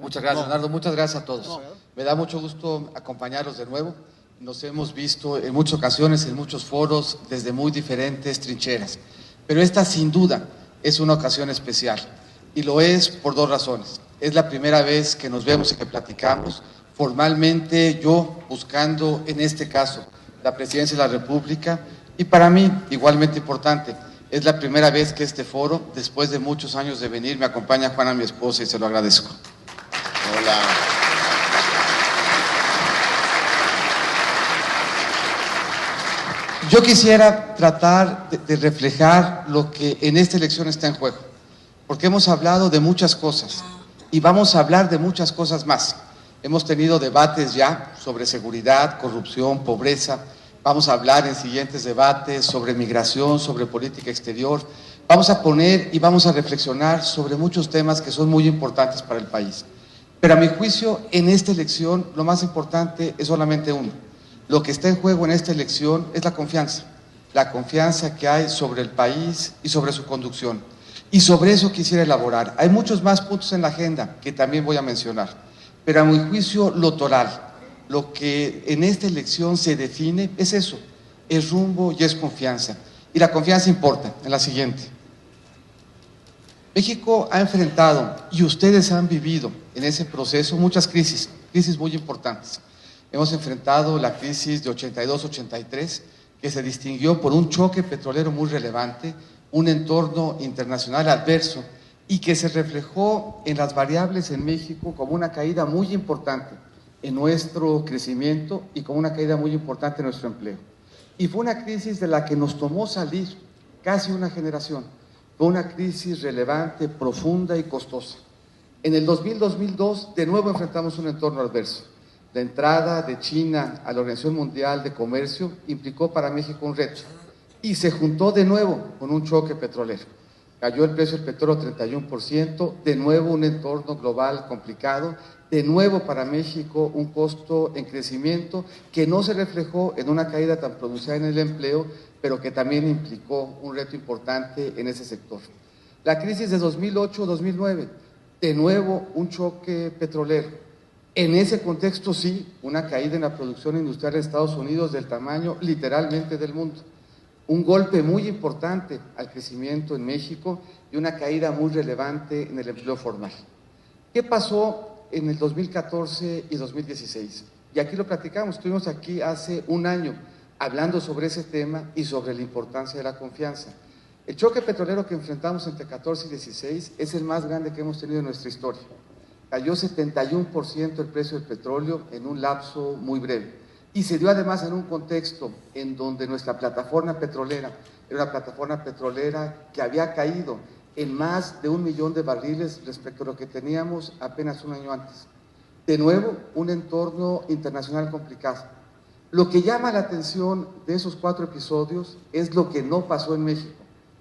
Muchas gracias, Leonardo. Muchas gracias a todos. Me da mucho gusto acompañarlos de nuevo. Nos hemos visto en muchas ocasiones, en muchos foros, desde muy diferentes trincheras. Pero esta, sin duda, es una ocasión especial. Y lo es por dos razones. Es la primera vez que nos vemos y que platicamos. Formalmente, yo buscando, en este caso, la presidencia de la República. Y para mí, igualmente importante, es la primera vez que este foro, después de muchos años de venir, me acompaña Juana, mi esposa, y se lo agradezco. Hola. Yo quisiera tratar de reflejar lo que en esta elección está en juego, porque hemos hablado de muchas cosas y vamos a hablar de muchas cosas más. Hemos tenido debates ya sobre seguridad, corrupción, pobreza. Vamos a hablar en siguientes debates sobre migración, sobre política exterior. Vamos a poner y vamos a reflexionar sobre muchos temas que son muy importantes para el país. Pero a mi juicio, en esta elección, lo más importante es solamente uno. Lo que está en juego en esta elección es la confianza que hay sobre el país y sobre su conducción. Y sobre eso quisiera elaborar. Hay muchos más puntos en la agenda que también voy a mencionar, pero a mi juicio lo toral, lo que en esta elección se define es eso, es rumbo y es confianza. Y la confianza importa en la siguiente. México ha enfrentado, y ustedes han vivido en ese proceso, muchas crisis muy importantes. Hemos enfrentado la crisis de 82-83, que se distinguió por un choque petrolero muy relevante, un entorno internacional adverso, y que se reflejó en las variables en México como una caída muy importante en nuestro crecimiento y como una caída muy importante en nuestro empleo. Y fue una crisis de la que nos tomó salir casi una generación. Fue una crisis relevante, profunda y costosa. En el 2000-2002, de nuevo enfrentamos un entorno adverso. La entrada de China a la Organización Mundial de Comercio implicó para México un reto y se juntó de nuevo con un choque petrolero. Cayó el precio del petróleo 31%, de nuevo un entorno global complicado, de nuevo para México un costo en crecimiento que no se reflejó en una caída tan pronunciada en el empleo, pero que también implicó un reto importante en ese sector. La crisis de 2008-2009, de nuevo un choque petrolero. En ese contexto sí, una caída en la producción industrial de Estados Unidos del tamaño literalmente del mundo. Un golpe muy importante al crecimiento en México y una caída muy relevante en el empleo formal. ¿Qué pasó en el 2014 y 2016? Y aquí lo platicamos, estuvimos aquí hace un año hablando sobre ese tema y sobre la importancia de la confianza. El choque petrolero que enfrentamos entre 14 y 16 es el más grande que hemos tenido en nuestra historia. Cayó 71% el precio del petróleo en un lapso muy breve. Y se dio además en un contexto en donde nuestra plataforma petrolera era una plataforma petrolera que había caído en más de 1 millón de barriles respecto a lo que teníamos apenas un año antes. De nuevo, un entorno internacional complicado. Lo que llama la atención de esos 4 episodios es lo que no pasó en México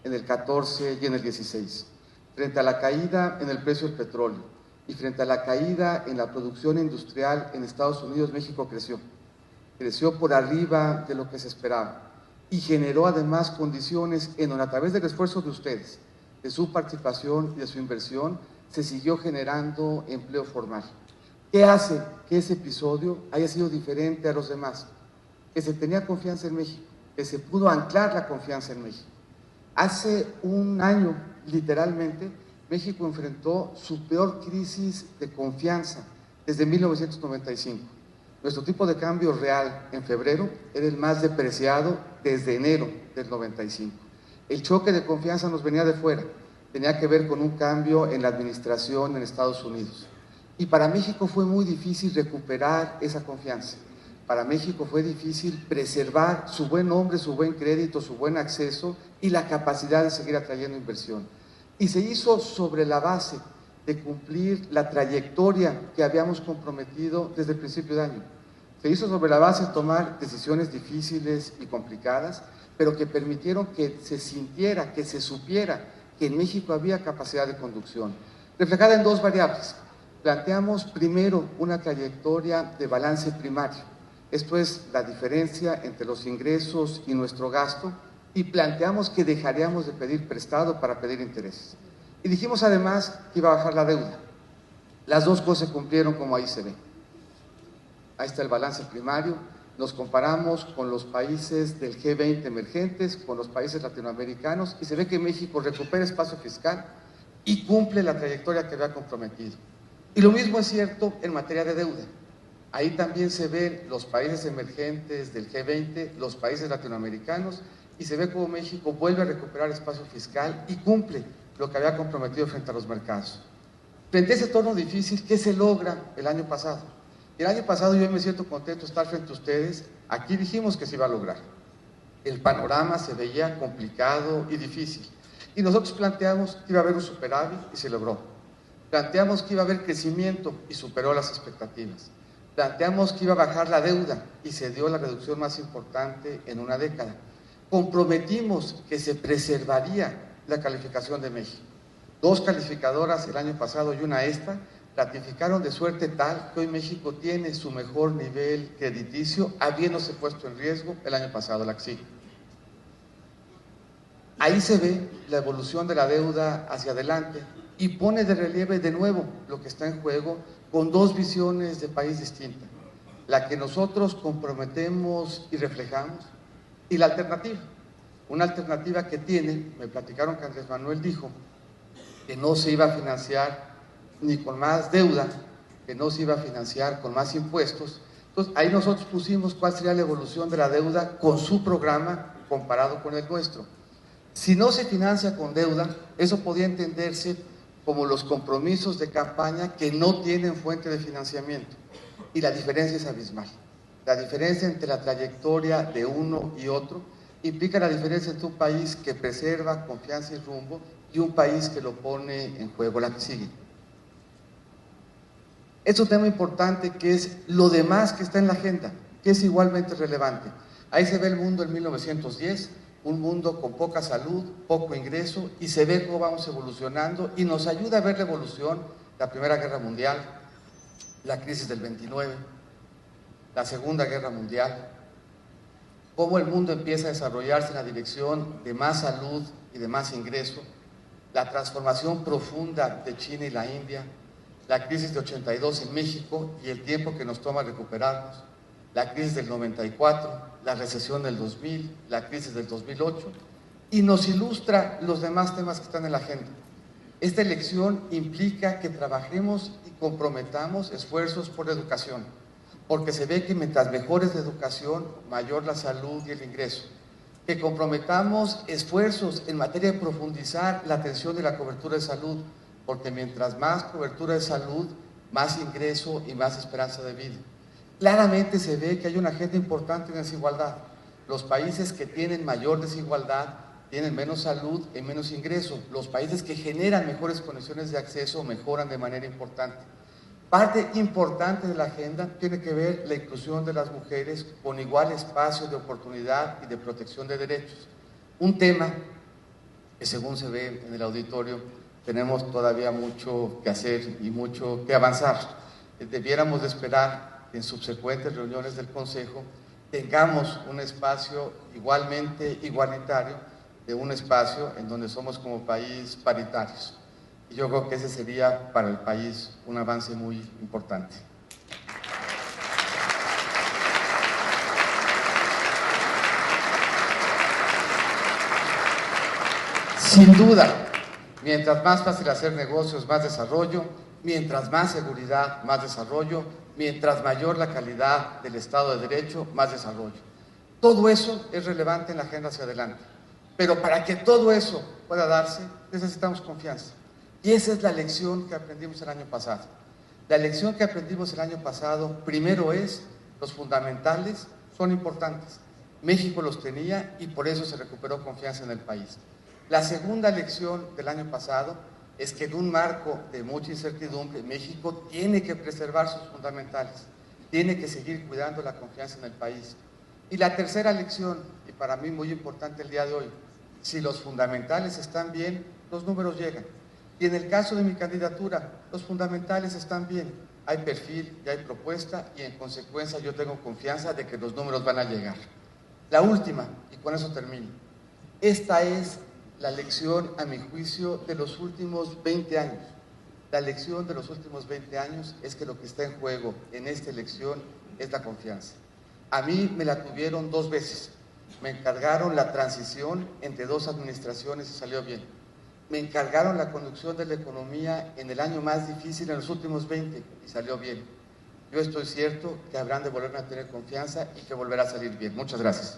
en el 14 y en el 16. Frente a la caída en el precio del petróleo y frente a la caída en la producción industrial en Estados Unidos, México creció por arriba de lo que se esperaba y generó además condiciones en donde a través del esfuerzo de ustedes, de su participación y de su inversión, se siguió generando empleo formal. ¿Qué hace que ese episodio haya sido diferente a los demás? Que se tenía confianza en México, que se pudo anclar la confianza en México. Hace un año, literalmente, México enfrentó su peor crisis de confianza desde 1995. Nuestro tipo de cambio real en febrero era el más depreciado desde enero del 95. El choque de confianza nos venía de fuera, tenía que ver con un cambio en la administración en Estados Unidos. Y para México fue muy difícil recuperar esa confianza. Para México fue difícil preservar su buen nombre, su buen crédito, su buen acceso y la capacidad de seguir atrayendo inversión. Y se hizo sobre la base de cumplir la trayectoria que habíamos comprometido desde el principio de año. Se hizo sobre la base de tomar decisiones difíciles y complicadas, pero que permitieron que se sintiera, que se supiera que en México había capacidad de conducción, reflejada en 2 variables. Planteamos primero una trayectoria de balance primario, esto es la diferencia entre los ingresos y nuestro gasto, y planteamos que dejaríamos de pedir prestado para pedir intereses. Y dijimos además que iba a bajar la deuda. Las dos cosas se cumplieron como ahí se ve. Ahí está el balance primario. Nos comparamos con los países del G20 emergentes, con los países latinoamericanos, y se ve que México recupera espacio fiscal y cumple la trayectoria que había comprometido. Y lo mismo es cierto en materia de deuda. Ahí también se ven los países emergentes del G20, los países latinoamericanos, y se ve cómo México vuelve a recuperar espacio fiscal y cumple lo que había comprometido frente a los mercados. Frente a ese tono difícil, ¿qué se logra el año pasado? El año pasado yo me siento contento de estar frente a ustedes. Aquí dijimos que se iba a lograr. El panorama se veía complicado y difícil. Y nosotros planteamos que iba a haber un superávit y se logró. Planteamos que iba a haber crecimiento y superó las expectativas. Planteamos que iba a bajar la deuda y se dio la reducción más importante en una década. Comprometimos que se preservaría la calificación de México. 2 calificadoras el año pasado y una esta ratificaron de suerte tal que hoy México tiene su mejor nivel crediticio, habiéndose puesto en riesgo el año pasado la CSIC. Ahí se ve la evolución de la deuda hacia adelante y pone de relieve de nuevo lo que está en juego con 2 visiones de país distintas. La que nosotros comprometemos y reflejamos y la alternativa. Una alternativa que tiene, me platicaron que Andrés Manuel dijo que no se iba a financiar ni con más deuda, que no se iba a financiar con más impuestos. Entonces, ahí nosotros pusimos cuál sería la evolución de la deuda con su programa comparado con el nuestro. Si no se financia con deuda, eso podía entenderse como los compromisos de campaña que no tienen fuente de financiamiento. Y la diferencia es abismal. La diferencia entre la trayectoria de uno y otro implica la diferencia entre un país que preserva confianza y rumbo y un país que lo pone en juego. La que sigue. Es un tema importante que es lo demás que está en la agenda, que es igualmente relevante. Ahí se ve el mundo en 1910, un mundo con poca salud, poco ingreso, y se ve cómo vamos evolucionando y nos ayuda a ver la evolución, la Primera Guerra Mundial, la crisis del 29, la Segunda Guerra Mundial, cómo el mundo empieza a desarrollarse en la dirección de más salud y de más ingreso, la transformación profunda de China y la India, la crisis de 82 en México y el tiempo que nos toma recuperarnos, la crisis del 94, la recesión del 2000, la crisis del 2008, y nos ilustra los demás temas que están en la agenda. Esta elección implica que trabajemos y comprometamos esfuerzos por la educación, porque se ve que mientras mejor es la educación, mayor la salud y el ingreso. Que comprometamos esfuerzos en materia de profundizar la atención y la cobertura de salud, porque mientras más cobertura de salud, más ingreso y más esperanza de vida. Claramente se ve que hay una agenda importante en desigualdad. Los países que tienen mayor desigualdad tienen menos salud y menos ingreso. Los países que generan mejores condiciones de acceso mejoran de manera importante. Parte importante de la agenda tiene que ver la inclusión de las mujeres con igual espacio de oportunidad y de protección de derechos. Un tema que, según se ve en el auditorio, tenemos todavía mucho que hacer y mucho que avanzar. Debiéramos de esperar que en subsecuentes reuniones del Consejo tengamos un espacio igualmente igualitario, de un espacio en donde somos como país paritarios. Y yo creo que ese sería para el país un avance muy importante. Sin duda, mientras más fácil hacer negocios, más desarrollo, mientras más seguridad, más desarrollo, mientras mayor la calidad del Estado de Derecho, más desarrollo. Todo eso es relevante en la agenda hacia adelante. Pero para que todo eso pueda darse, necesitamos confianza. Y esa es la lección que aprendimos el año pasado. La lección que aprendimos el año pasado, primero es, los fundamentales son importantes. México los tenía y por eso se recuperó confianza en el país. La segunda lección del año pasado es que en un marco de mucha incertidumbre, México tiene que preservar sus fundamentales, tiene que seguir cuidando la confianza en el país. Y la tercera lección, y para mí muy importante el día de hoy, si los fundamentales están bien, los números llegan. Y en el caso de mi candidatura, los fundamentales están bien, hay perfil y hay propuesta y en consecuencia yo tengo confianza de que los números van a llegar. La última, y con eso termino, esta es la lección, a mi juicio, de los últimos 20 años. La lección de los últimos 20 años es que lo que está en juego en esta elección es la confianza. A mí me la tuvieron 2 veces. Me encargaron la transición entre 2 administraciones y salió bien. Me encargaron la conducción de la economía en el año más difícil en los últimos 20 y salió bien. Yo estoy cierto que habrán de volverme a tener confianza y que volverá a salir bien. Muchas gracias.